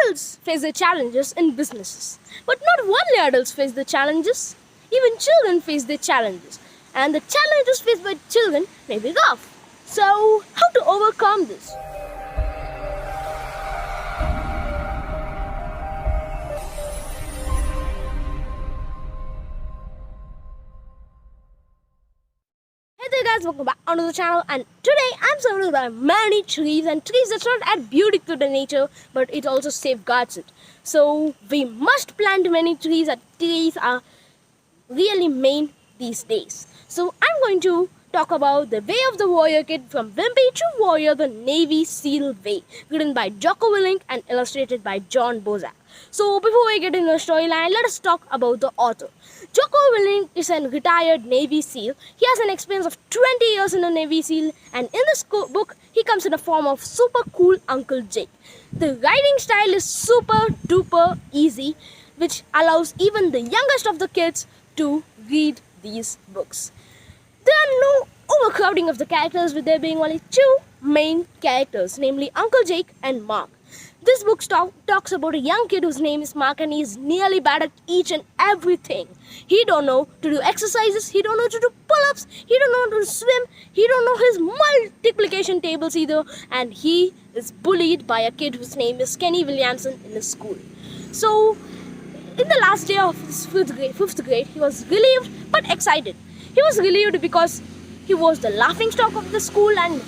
adults face their challenges in businesses. But not only adults face the challenges, even children face their challenges. And the challenges faced by children may be rough. So, how to overcome this? Hey there guys, welcome back onto the channel, and today I'm surrounded by many trees, and trees that not add beauty to the nature but it also safeguards it. So we must plant many trees, and trees are really main these days. So I'm going to talk about The Way of the Warrior Kid, from Wimpy to Warrior the Navy SEAL Way, written by Jocko Willink and illustrated by John Bozak. So before we get into the storyline, let us talk about the author. Jocko Willink is a retired Navy SEAL. He has an experience of 20 years in the Navy SEAL, and in this book, he comes in the form of super cool Uncle Jake. The writing style is super duper easy, which allows even the youngest of the kids to read these books. There are no overcrowding of the characters, with there being only two main characters, namely Uncle Jake and Mark. This book talks about a young kid whose name is Mark, and he is nearly bad at each and everything. He don't know to do exercises, he don't know to do pull-ups, he don't know to swim, he don't know his multiplication tables either, and he is bullied by a kid whose name is Kenny Williamson in his school. So, in the last day of his fifth grade, he was relieved but excited. He was relieved because he was the laughingstock of the school, and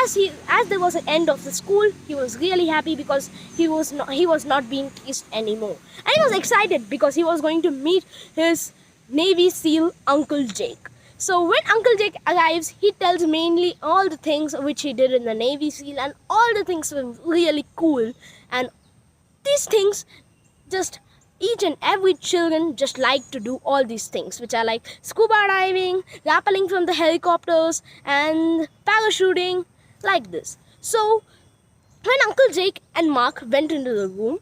as there was an end of the school, he was really happy because he was not being teased anymore. And he was excited because he was going to meet his Navy SEAL Uncle Jake. So when Uncle Jake arrives, he tells mainly all the things which he did in the Navy SEAL, and all the things were really cool. And these things, just each and every children just like to do all these things, which are like scuba diving, rappelling from the helicopters, and parachuting, like this. So when Uncle Jake and Mark went into the room,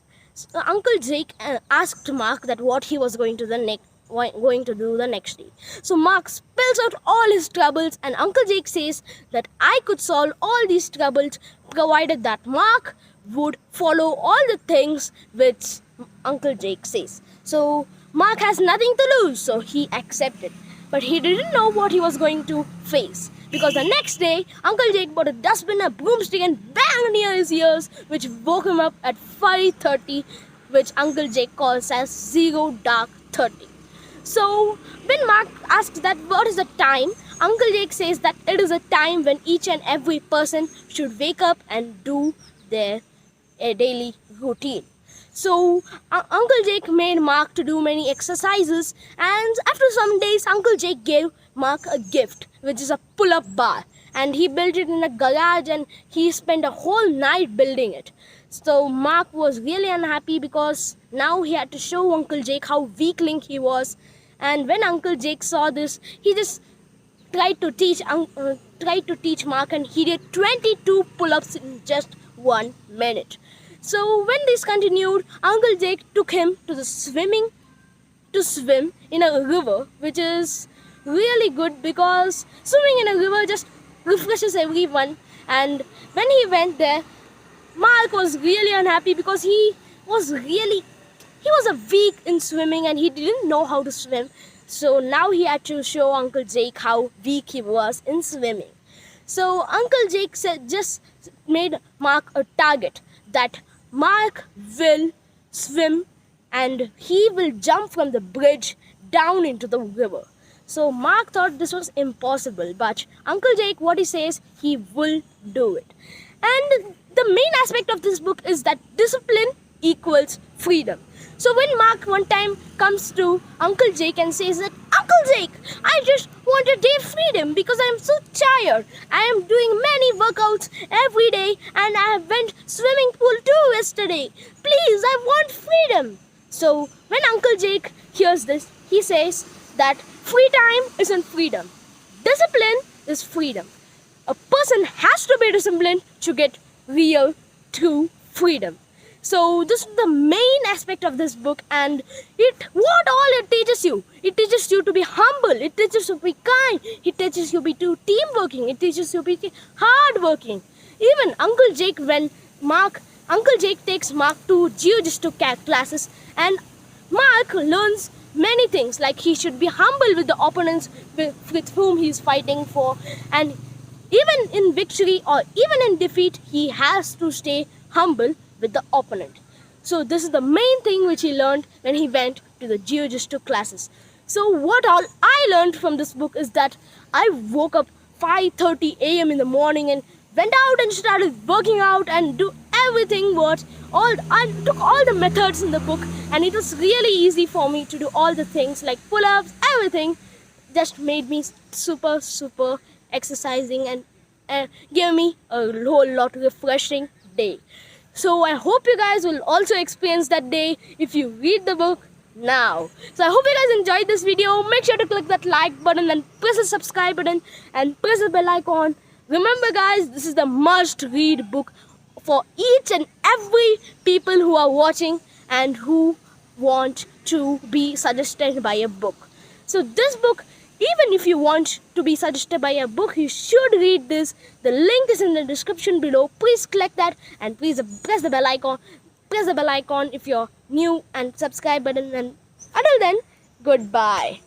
Uncle Jake asked Mark that what he was going to do the next day. So Mark spills out all his troubles, and Uncle Jake says that I could solve all these troubles provided that Mark would follow all the things which Uncle Jake says. So Mark has nothing to lose, so he accepted. But he didn't know what he was going to face, because the next day Uncle Jake bought a dustbin, a broomstick, and banged near his ears, which woke him up at 5:30, which Uncle Jake calls as 0 dark 30. So when Mark asks that what is the time, Uncle Jake says that it is a time when each and every person should wake up and do their daily routine. So Uncle Jake made Mark to do many exercises, and after some days Uncle Jake gave Mark a gift, which is a pull-up bar, and he built it in a garage, and he spent a whole night building it. So Mark was really unhappy because now he had to show Uncle Jake how weakling he was. And when Uncle Jake saw this, he just tried to teach Mark, and he did 22 pull-ups in just 1 minute. So when this continued, Uncle Jake took him to swim in a river, which is really good because swimming in a river just refreshes everyone. And when he went there, Mark was really unhappy because he was a weak in swimming, and he didn't know how to swim. So now he had to show Uncle Jake how weak he was in swimming. So Uncle Jake just made Mark a target that Mark will swim and he will jump from the bridge down into the river. So Mark thought this was impossible, but Uncle Jake, what he says, he will do it. And the main aspect of this book is that discipline equals freedom. So when Mark one time comes to Uncle Jake and says that, Uncle Jake, I just want a day freedom because I am so tired. I am doing many workouts every day, and I went swimming pool too yesterday. Please, I want freedom. So when Uncle Jake hears this, he says that free time isn't freedom. Discipline is freedom. A person has to be disciplined to get real, true freedom. So this is the main aspect of this book, and what all it teaches you. It teaches you to be humble. It teaches you to be kind. It teaches you to be team working. It teaches you to be hard working. Even Uncle Jake, when Mark Uncle Jake takes Mark to geogestic classes, and Mark learns many things, like he should be humble with the opponents with whom he is fighting for, and even in victory or even in defeat, he has to stay humble with the opponent. So this is the main thing which he learned when he went to the geogestic classes. So what all I learned from this book is that I woke up 5:30 a.m. in the morning and went out and started working out and do everything what all I took all the methods in the book, and it was really easy for me to do all the things like pull-ups, everything just made me super exercising and gave me a whole lot refreshing day. So I hope you guys will also experience that day if you read the book now. So I hope you guys enjoyed this video. Make sure to click that like button and press the subscribe button and press the bell icon. Remember guys, this is the must read book for each and every people who are watching and who want to be suggested by a book. So this book, even if you want to be suggested by a book, you should read this. The link is in the description below. Please click that and please press the bell icon. Press the bell icon if you're new and subscribe button. And until then, goodbye.